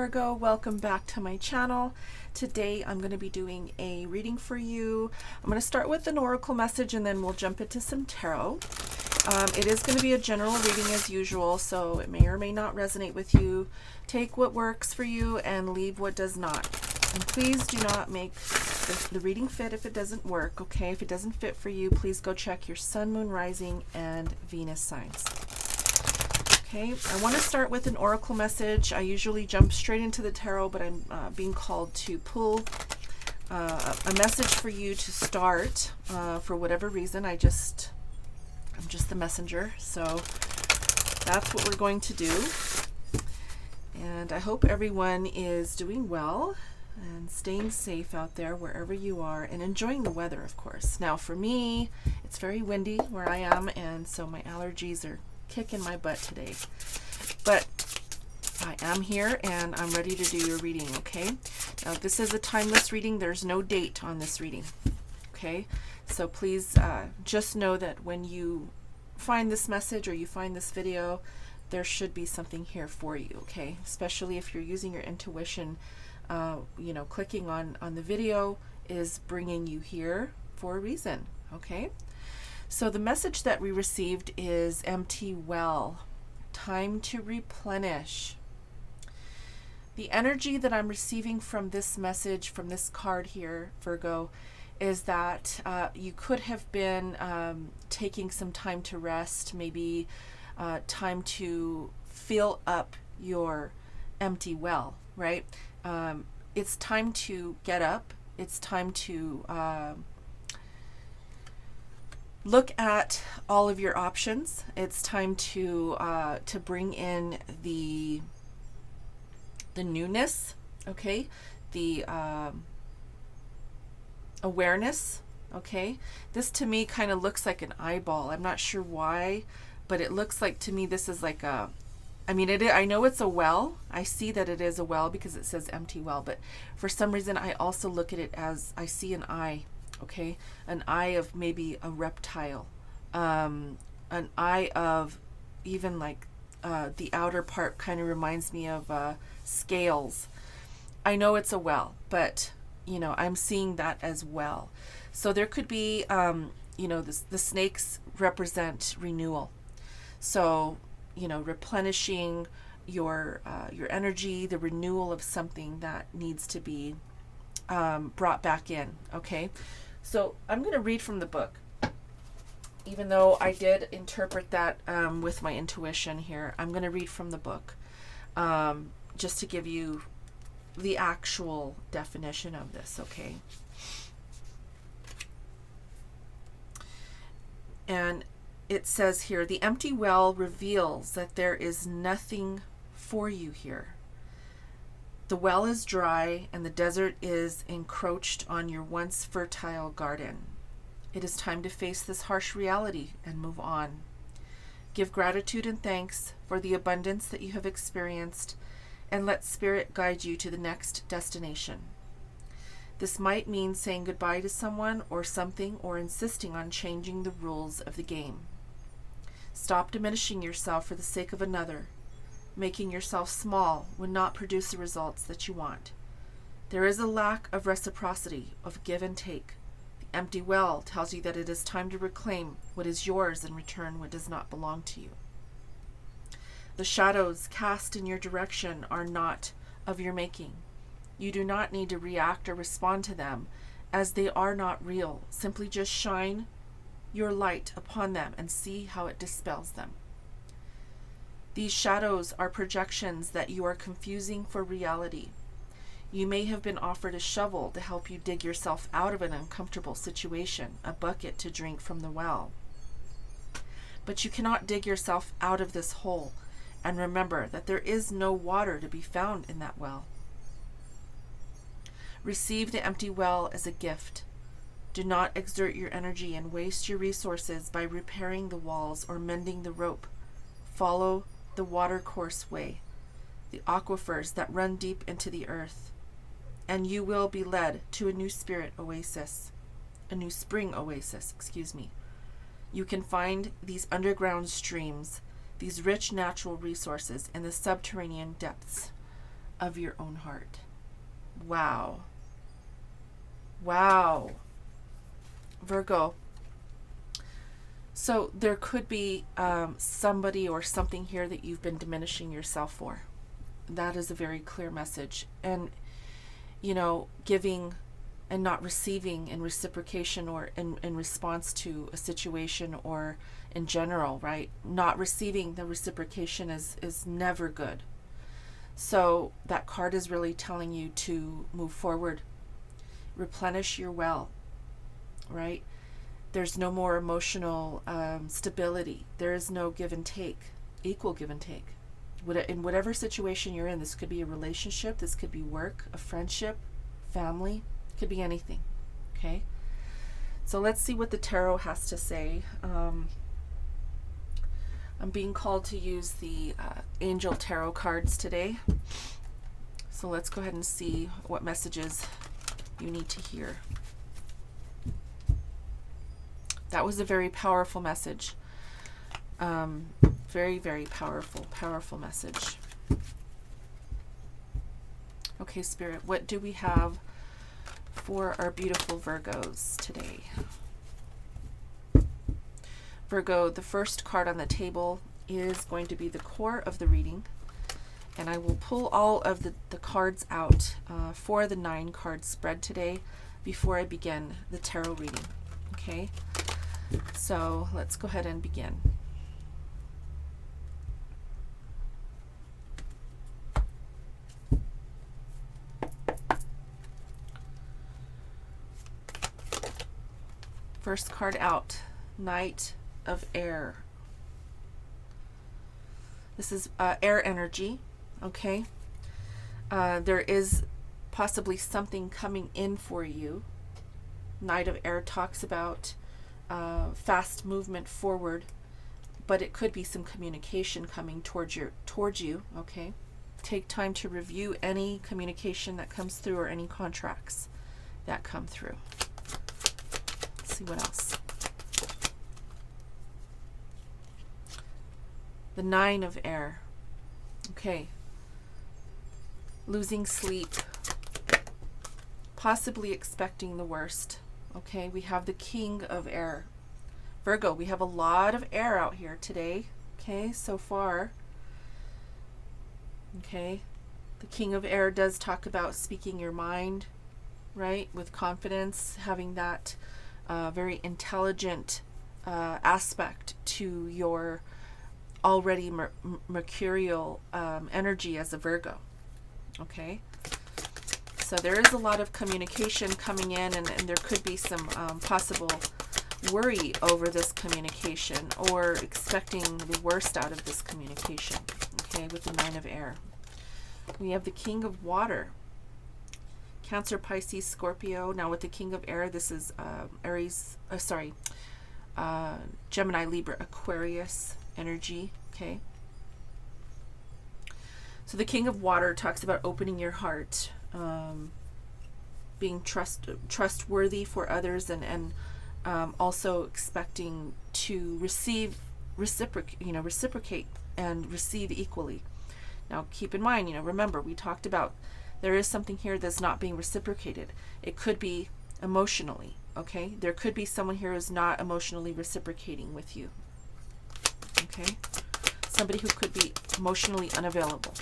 Virgo, welcome back to my channel. Today I'm going to be doing a reading for you. I'm going to start with an oracle message and then we'll jump into some tarot. It is going to be a general reading as usual, so it may or may not resonate with you. Take what works for you and leave what does not. And please do not make the reading fit if it doesn't work, okay? If it doesn't fit for you, please go check your sun, moon, rising, and Venus signs. Okay, I want to start with an oracle message. I usually jump straight into the tarot, but I'm being called to pull a message for you to start for whatever reason. I'm just the messenger, so that's what we're going to do. And I hope everyone is doing well and staying safe out there wherever you are and enjoying the weather, of course. Now for me, it's very windy where I am, and so my allergies are kicking my butt today, but I am here and I'm ready to do your reading. Okay, now this is a timeless reading. There's no date on this reading. Okay, so please just know that when you find this message or you find this video, there should be something here for you. Okay, especially if you're using your intuition. Clicking on the video is bringing you here for a reason. Okay, so the message that we received is empty well, time to replenish. The energy that I'm receiving from this message, from this card here, Virgo, is that you could have been taking some time to rest, maybe time to fill up your empty well, right? It's time to get up. It's time to look at all of your options. It's time to bring in the newness, okay? The awareness, okay? This to me kind of looks like an eyeball. I'm not sure why, but it looks like to me this is like a, I know it's a well. I see that it is a well because it says empty well, but for some reason I also look at it as, I see an eye, okay? An eye of maybe a reptile, an eye of even like the outer part kind of reminds me of scales. I know it's a well, but I'm seeing that as well. So there could be, the snakes represent renewal. So, replenishing your energy, the renewal of something that needs to be brought back in. Okay, so I'm going to read from the book, even though I did interpret that with my intuition here. I'm going to read from the book just to give you the actual definition of this. Okay, and it says here, the empty well reveals that there is nothing for you here. The well is dry and the desert is encroached on your once fertile garden. It is time to face this harsh reality and move on. Give gratitude and thanks for the abundance that you have experienced, and let Spirit guide you to the next destination. This might mean saying goodbye to someone or something, or insisting on changing the rules of the game. Stop diminishing yourself for the sake of another. Making yourself small would not produce the results that you want. There is a lack of reciprocity, of give and take. The empty well tells you that it is time to reclaim what is yours and return what does not belong to you. The shadows cast in your direction are not of your making. You do not need to react or respond to them, as they are not real. Simply just shine your light upon them and see how it dispels them. These shadows are projections that you are confusing for reality. You may have been offered a shovel to help you dig yourself out of an uncomfortable situation, a bucket to drink from the well. But you cannot dig yourself out of this hole, and remember that there is no water to be found in that well. Receive the empty well as a gift. Do not exert your energy and waste your resources by repairing the walls or mending the rope. Follow the watercourse way, the aquifers that run deep into the earth, and you will be led to a new spring oasis. You can find these underground streams, these rich natural resources in the subterranean depths of your own heart. Wow. Wow. Virgo. So there could be somebody or something here that you've been diminishing yourself for. That is a very clear message. And, you know, giving and not receiving in reciprocation or in response to a situation or in general, right? Not receiving the reciprocation is never good. So that card is really telling you to move forward, replenish your well, right? There's no more emotional stability. There is no give and take, equal give and take. In whatever situation you're in, this could be a relationship, this could be work, a friendship, family, could be anything, okay? So let's see what the tarot has to say. I'm being called to use the Angel Tarot cards today. So let's go ahead and see what messages you need to hear. That was a very powerful message. Very, very powerful message. Okay, Spirit, what do we have for our beautiful Virgos today? Virgo, the first card on the table is going to be the core of the reading. And I will pull all of the cards out for the 9-card spread today before I begin the tarot reading. Okay? So let's go ahead and begin. First card out, Knight of Air. This is air energy, okay? There is possibly something coming in for you. Knight of Air talks about fast movement forward, but it could be some communication coming towards you, okay? Take time to review any communication that comes through or any contracts that come through. Let's see what else. The 9 of Air. Okay. Losing sleep. Possibly expecting the worst. Okay, we have the King of Air. Virgo, we have a lot of air out here today. Okay, so far. Okay. The King of Air does talk about speaking your mind, right? With confidence, having that very intelligent aspect to your already mercurial energy as a Virgo. Okay, so there is a lot of communication coming in, and there could be some possible worry over this communication or expecting the worst out of this communication. Okay, with the 9 of Air. We have the King of Water. Cancer, Pisces, Scorpio. Now with the King of Air, this is Gemini, Libra, Aquarius energy. Okay. So the King of Water talks about opening your heart, being trustworthy for others, and also expecting to reciprocate and receive equally. Now keep in mind, remember we talked about there is something here that's not being reciprocated. It could be emotionally, okay? There could be someone here who's not emotionally reciprocating with you, okay? Somebody who could be emotionally unavailable.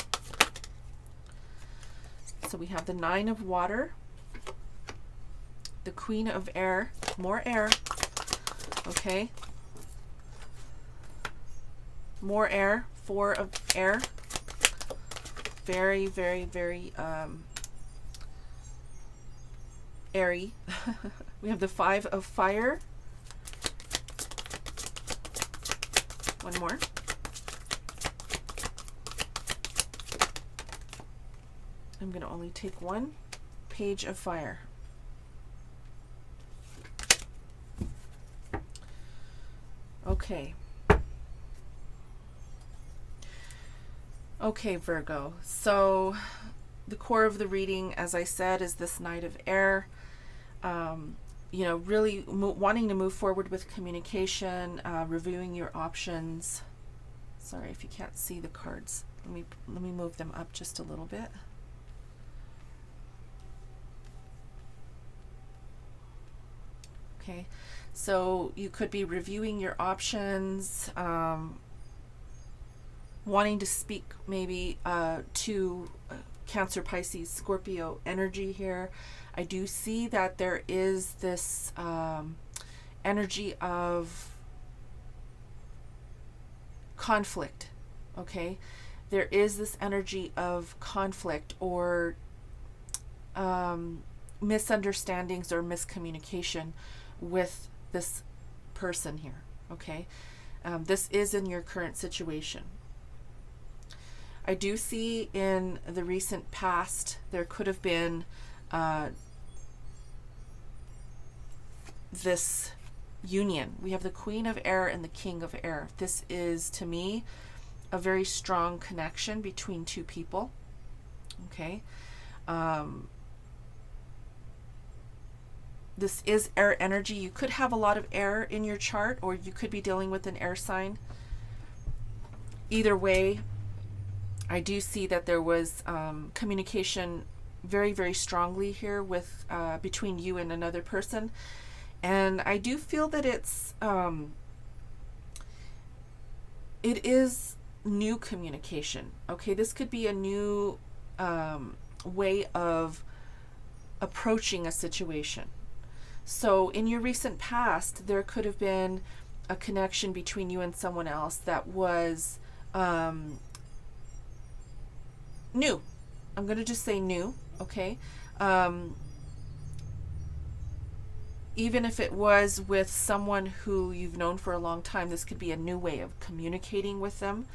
So we have the 9 of Water, the Queen of Air, more air, okay? More air, 4 of Air. Very, very, very airy. We have the 5 of Fire. One more. I'm going to only take one. Page of Fire. Okay. Okay, Virgo. So the core of the reading, as I said, is this Knight of Air. Really wanting to move forward with communication, reviewing your options. Sorry if you can't see the cards. Let me move them up just a little bit. Okay, so you could be reviewing your options, wanting to speak maybe to Cancer, Pisces, Scorpio energy here. I do see that there is this energy of conflict. Okay, there is this energy of conflict or misunderstandings or miscommunication with this person here. Okay, this is in your current situation. I do see in the recent past there could have been this union. We have the Queen of Air and the King of Air. This is, to me, a very strong connection between two people. Okay. This is air energy. You could have a lot of air in your chart, or you could be dealing with an air sign. Either way, I do see that there was communication very, very strongly here with between you and another person. And I do feel that it is new communication. Okay, this could be a new way of approaching a situation. So in your recent past, there could have been a connection between you and someone else that was new. I'm going to just say new, okay? Even if it was with someone who you've known for a long time, this could be a new way of communicating with them.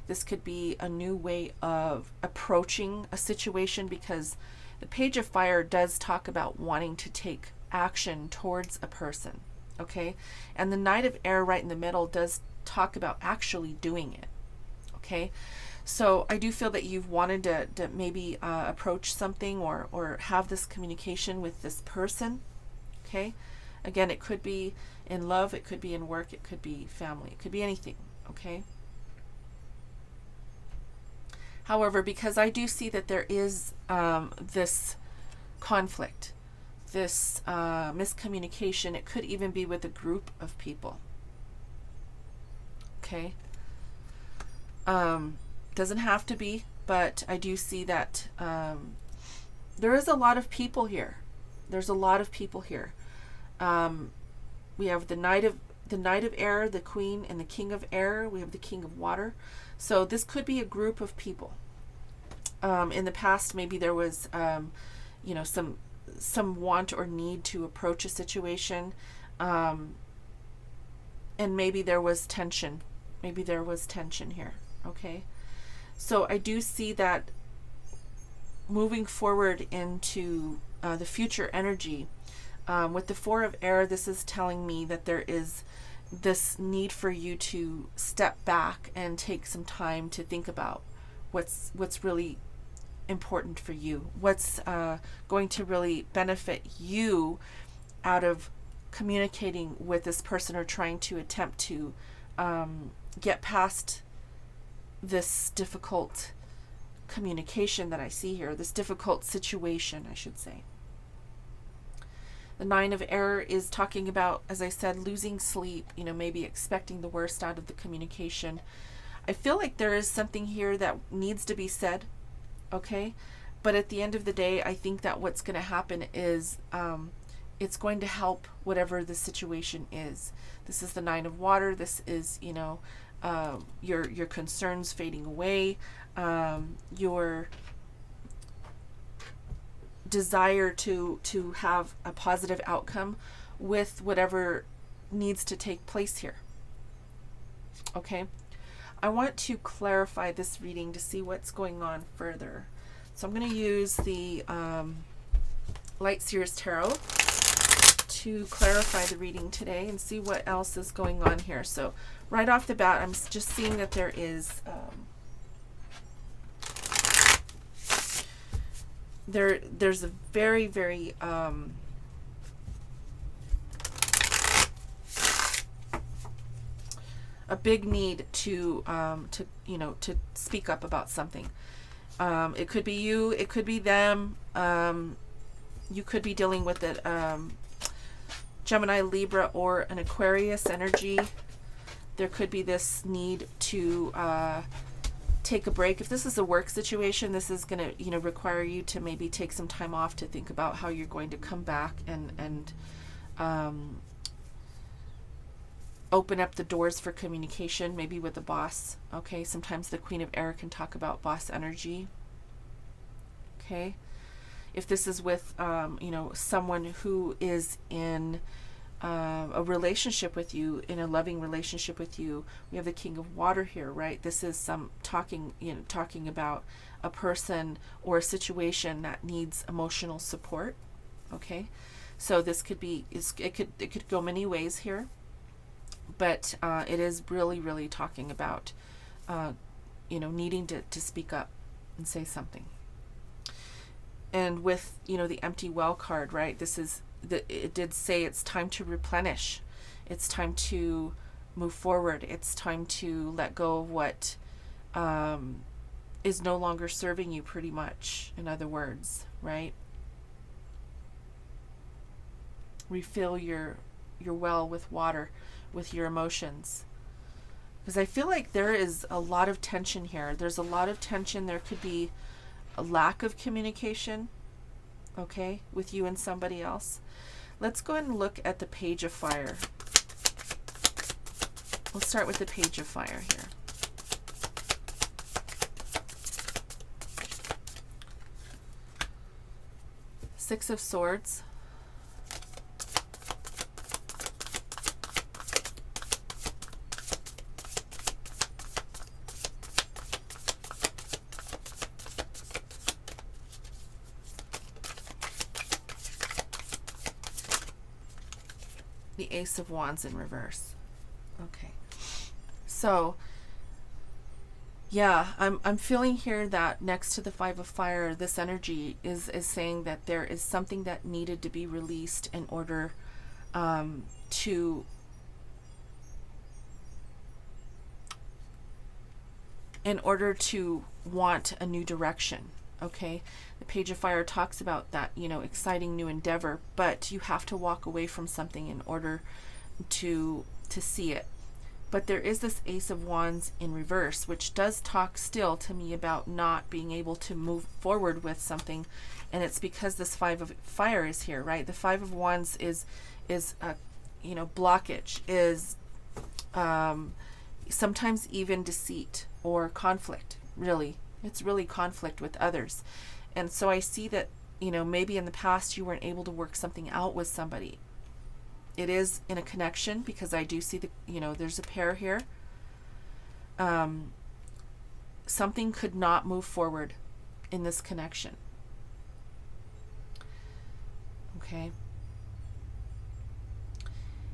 This could be a new way of approaching a situation, because the Page of Fire does talk about wanting to take action towards a person, okay? And the Knight of Air right in the middle does talk about actually doing it, okay? So I do feel that you've wanted to maybe approach something or have this communication with this person, okay? Again, it could be in love, it could be in work, it could be family, it could be anything, okay? However, because I do see that there is this conflict, this miscommunication, it could even be with a group of people, okay? Doesn't have to be, but I do see that there is a lot of people here. There's a lot of people here. We have the Knight of Air, the Queen, and the King of Air. We have the King of Water. So this could be a group of people. In the past, maybe there was, some want or need to approach a situation, and maybe there was tension. Maybe there was tension here. Okay. So I do see that moving forward into the future energy, with the Four of Air, this is telling me that there is this need for you to step back and take some time to think about what's really important for you, what's going to really benefit you out of communicating with this person or trying to attempt to get past this difficult communication that I see here, this difficult situation, I should say. The Nine of Air is talking about, as I said, losing sleep, maybe expecting the worst out of the communication. I feel like there is something here that needs to be said, okay? But at the end of the day, I think that what's going to happen is it's going to help whatever the situation is. This is the Nine of Water. This is, your concerns fading away, your desire to have a positive outcome with whatever needs to take place here. Okay, I want to clarify this reading to see what's going on further. So I'm going to use the Light Seers Tarot to clarify the reading today and see what else is going on here. So right off the bat, I'm just seeing that there is there's a very, very a big need to speak up about something. It could be you, it could be them. You could be dealing with it. Gemini, Libra, or an Aquarius energy. There could be this need to take a break. If this is a work situation, this is going to, you know, require you to maybe take some time off to think about how you're going to come back and open up the doors for communication, maybe with the boss. Okay, sometimes the Queen of Air can talk about boss energy. Okay, if this is with you know, someone who is in a relationship with you, in a loving relationship with you, we have the King of Water here, right? This is some talking, you know, talking about a person or a situation that needs emotional support. Okay, so this could be, it could go many ways here, but it is really talking about you know, needing to speak up and say something. And with, you know, the empty well card, right? This is it did say it's time to replenish. It's time to move forward. It's time to let go of what is no longer serving you, pretty much, in other words, right? Refill your well with water, with your emotions. Because I feel like there is a lot of tension here. There's a lot of tension. There could be a lack of communication, okay, with you and somebody else. Let's go ahead and look at the Page of Fire. We'll start with the Page of Fire here. Six of Swords. The Ace of Wands in reverse. Okay, so yeah, I'm feeling here that next to the Five of Fire, this energy is saying that there is something that needed to be released in order to want a new direction. Okay, the Page of Fire talks about that, you know, exciting new endeavor, but you have to walk away from something in order to see it. But there is this Ace of Wands in reverse, which does talk still to me about not being able to move forward with something, and it's because this Five of Fire is here, right? The Five of Wands is a, you know, blockage, is sometimes even deceit or conflict. Really, it's really conflict with others. And so I see that, you know, maybe in the past you weren't able to work something out with somebody. It is in a connection, because I do see the, you know, there's a pair here. Something could not move forward in this connection. Okay.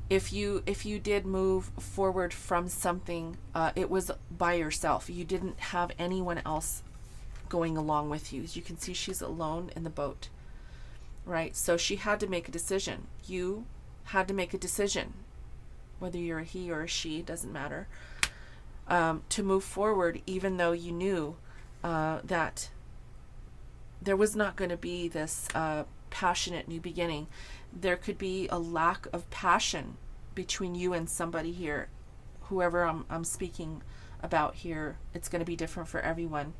If you did move forward from something, it was by yourself. You didn't have anyone else going along with you. As you can see, she's alone in the boat, right? So she had to make a decision. You had to make a decision, whether you're a he or a she, doesn't matter, to move forward, even though you knew that there was not going to be this passionate new beginning. There could be a lack of passion between you and somebody here. Whoever I'm speaking about here, it's going to be different for everyone.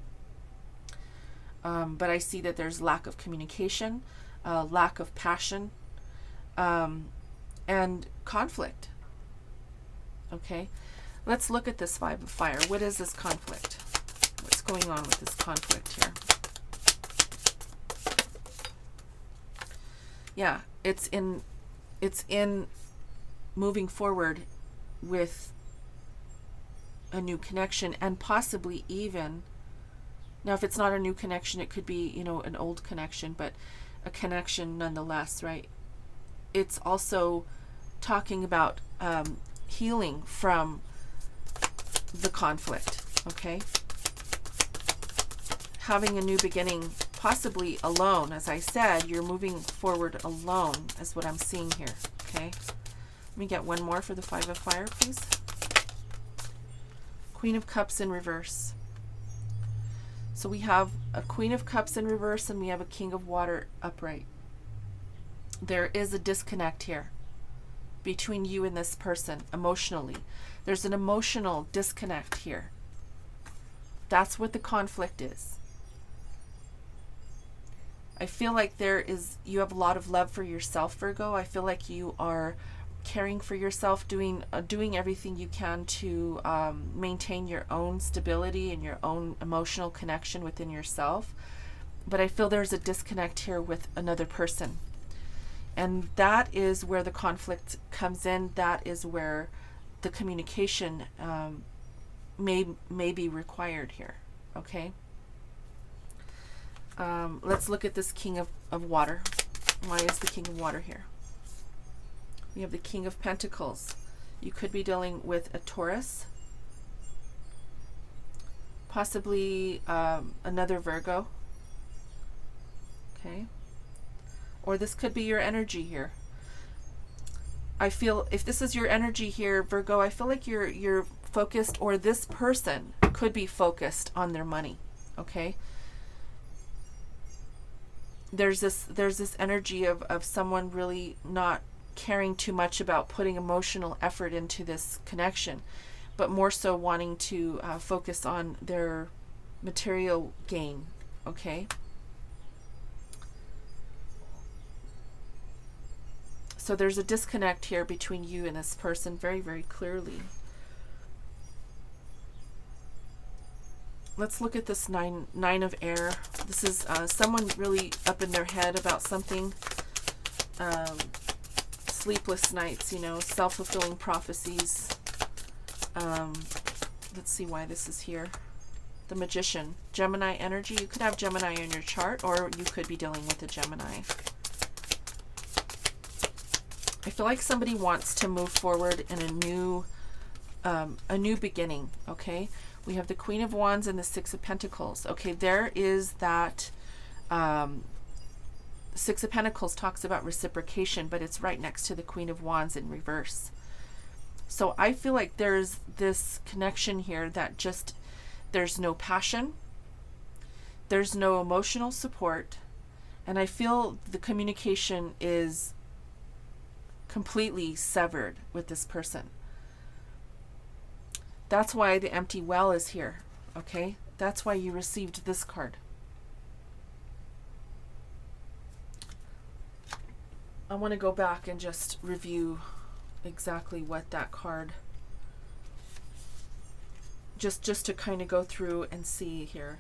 But I see that there's lack of communication, lack of passion, and conflict. Okay, let's look at this Five of Fire. What is this conflict? What's going on with this conflict here? Yeah, it's in moving forward with a new connection, and possibly even, now if it's not a new connection, it could be, you know, an old connection, but a connection nonetheless, right? It's also talking about healing from the conflict, okay? Having a new beginning, possibly alone. As I said, you're moving forward alone, is what I'm seeing here, okay? Let me get one more for the Five of Fire, please. Queen of Cups in reverse. So we have a Queen of Cups in reverse, and we have a King of Water upright. There is a disconnect here. between you and this person emotionally. There's an emotional disconnect here. That's what the conflict is. I feel like you have a lot of love for yourself, Virgo. I feel like you are caring for yourself, doing everything you can to maintain your own stability and your own emotional connection within yourself. But I feel there's a disconnect here with another person. And that is where the conflict comes in. That is where the communication may be required here. Okay? Let's look at this King of Water. Why is the King of Water here? We have the King of Pentacles. You could be dealing with a Taurus, possibly another Virgo. Okay. Or this could be your energy here. I feel if this is your energy here, Virgo, I feel like you're focused, or this person could be focused on their money. Okay. There's this energy of someone really not caring too much about putting emotional effort into this connection, but more so wanting to focus on their material gain. Okay. So there's a disconnect here between you and this person very, very clearly. Let's look at this nine of air. This is someone really up in their head about something. Sleepless nights, self-fulfilling prophecies. Let's see why this is here. The Magician. Gemini energy. You could have Gemini in your chart, or you could be dealing with a Gemini. I feel like somebody wants to move forward in a new beginning. Okay. We have the Queen of Wands and the Six of Pentacles. Okay, there is that Six of Pentacles talks about reciprocation, but it's right next to the Queen of Wands in reverse. So I feel like there's this connection here that just, there's no passion, there's no emotional support, and I feel the communication is completely severed with this person. That's why the empty well is here, okay? That's why you received this card. I want to go back and just review exactly what that card, just to kind of go through and see here.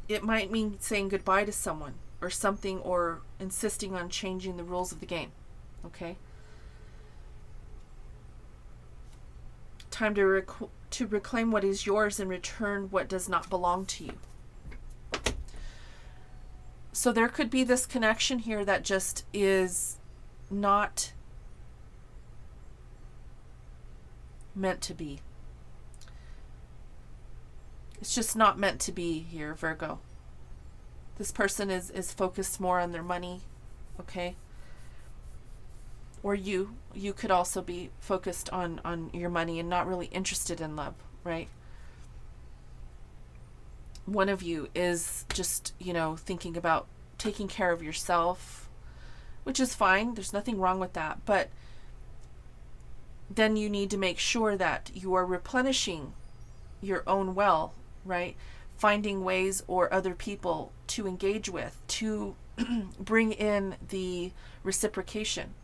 It might mean saying goodbye to someone or something, or insisting on changing the rules of the game, okay? Time to reclaim what is yours and return what does not belong to you. So there could be this connection here that just is not meant to be. It's just not meant to be here, Virgo. This person is focused more on their money, okay? Or you could also be focused on your money and not really interested in love, right? One of you is just, thinking about taking care of yourself, which is fine. There's nothing wrong with that. But then you need to make sure that you are replenishing your own well, right? Finding ways or other people to engage with, to bring in the reciprocation.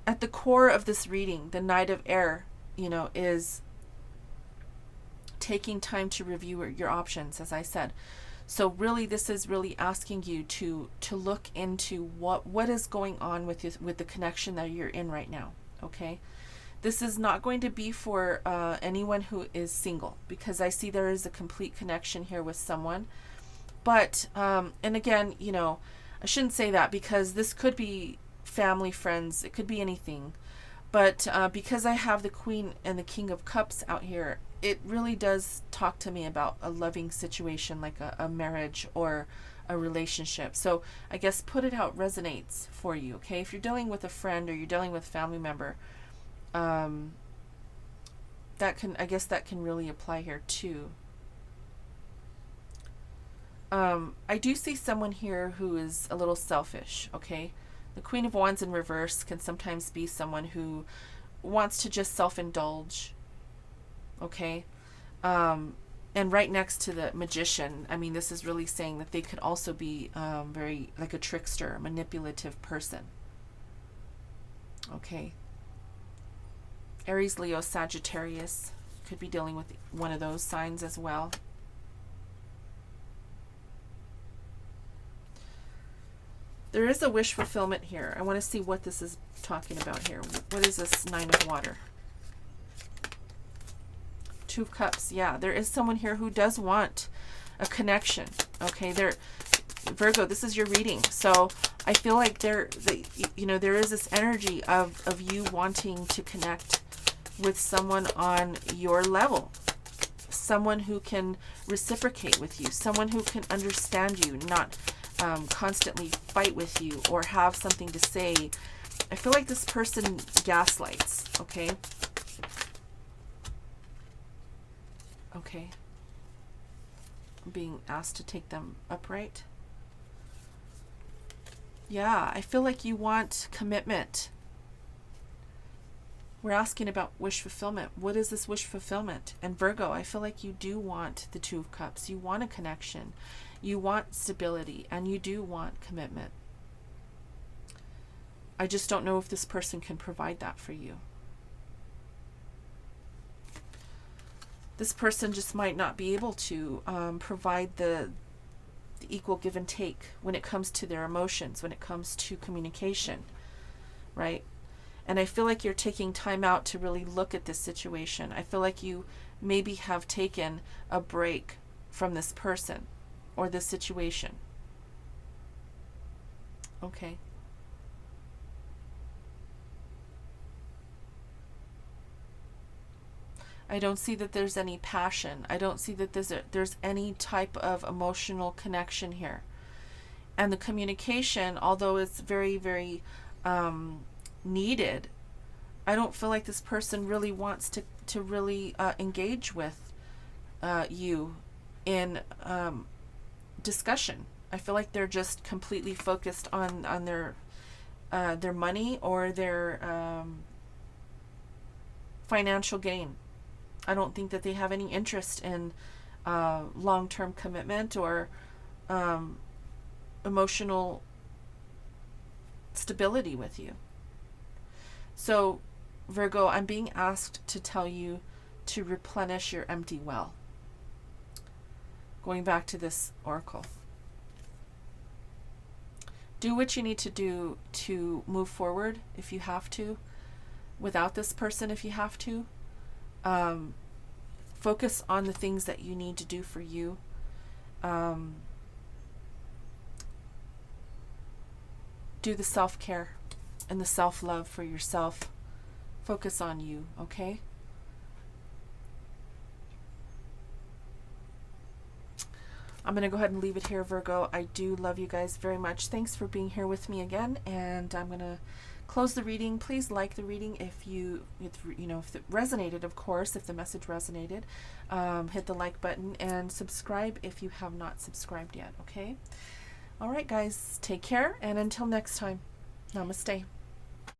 At the core of this reading, the Knight of Air, is taking time to review your options, as I said. So really, this is really asking you to look into what is going on with the connection that you're in right now, okay? This is not going to be for anyone who is single, because I see there is a complete connection here with someone. But, and again, I shouldn't say that, because this could be family, friends, it could be anything. But because I have the Queen and the King of Cups out here, it really does talk to me about a loving situation, like a marriage or a relationship. So I guess put it how it resonates for you, okay? If you're dealing with a friend or you're dealing with a family member, that can really apply here too. I do see someone here who is a little selfish, okay? The Queen of Wands in reverse can sometimes be someone who wants to just self-indulge, okay? And right next to the Magician, I mean, this is really saying that they could also be very like a trickster, manipulative person, okay? Aries, Leo, Sagittarius could be dealing with one of those signs as well. There is a wish fulfillment here. I want to see what this is talking about here. What is this Nine of Water? Two of Cups. Yeah, there is someone here who does want a connection. Okay, Virgo, this is your reading. So I feel like there is this energy of you wanting to connect with someone on your level. Someone who can reciprocate with you. Someone who can understand you, not constantly fight with you or have something to say. I feel like this person gaslights, okay? Okay. I'm being asked to take them upright. Yeah, I feel like you want commitment. We're asking about wish fulfillment. What is this wish fulfillment? And Virgo, I feel like you do want the Two of Cups. You want a connection. You want stability, and you do want commitment. I just don't know if this person can provide that for you. This person just might not be able to provide the equal give and take when it comes to their emotions, when it comes to communication, right? And I feel like you're taking time out to really look at this situation. I feel like you maybe have taken a break from this person or this situation. Okay. I don't see that there's any passion. I don't see that there's any type of emotional connection here. And the communication, although it's very, very needed, I don't feel like this person really wants to really engage with you in discussion. I feel like they're just completely focused on their money or their financial gain. I don't think that they have any interest in long-term commitment or emotional stability with you. So, Virgo, I'm being asked to tell you to replenish your empty well. Going back to this oracle. Do what you need to do to move forward if you have to, without this person if you have to. Focus on the things that you need to do for you. Do the self-care and the self-love for yourself. Focus on you, okay? I'm going to go ahead and leave it here, Virgo. I do love you guys very much. Thanks for being here with me again, and I'm going to close the reading. Please like the reading if it resonated, of course, if the message resonated. Hit the like button and subscribe if you have not subscribed yet, okay? All right, guys, take care, and until next time, namaste.